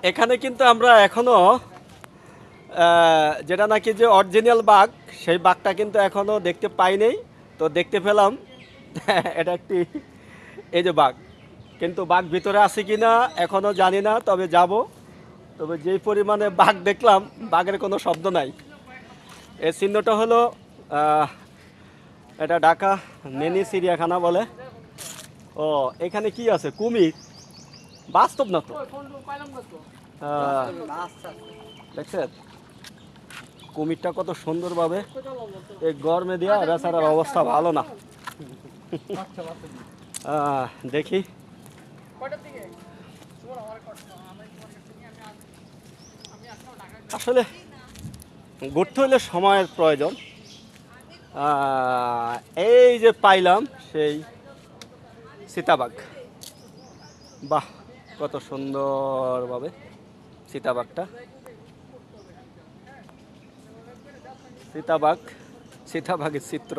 এখানে কিন্তু আমরা এখনো যেটা নাকি যে অরিজিনাল বাঘ, সেই বাঘটা কিন্তু এখনো দেখতে পাইনি। তো দেখতে পেলাম এটা একটি, এই যে বাঘ, কিন্তু বাঘ ভিতরে আছে কি না এখনো জানি না, তবে যাব। তবে যেই পরিমাণে বাঘ দেখলাম, বাঘের কোনো শব্দ নাই। এই চিহ্নটা হলো আহ, এটা ঢাকা মিনি চিড়িয়াখানা বলে। ও, এখানে কি আছে? কুমির? বাস্তব না তো। আহ, দেখছেন কুমিরটা কত সুন্দরভাবে এই গরমে দিয়া বেচারার অবস্থা ভালো না। দেখি আসলে ঘুরতে হলে সময়ের প্রয়োজন। এই যে পাইলাম সেই চিতাবাঘ। বাহ, কত সুন্দরভাবে চিতাবাঘটা, চিতাবাঘ, চিতাবাঘের চিত্র।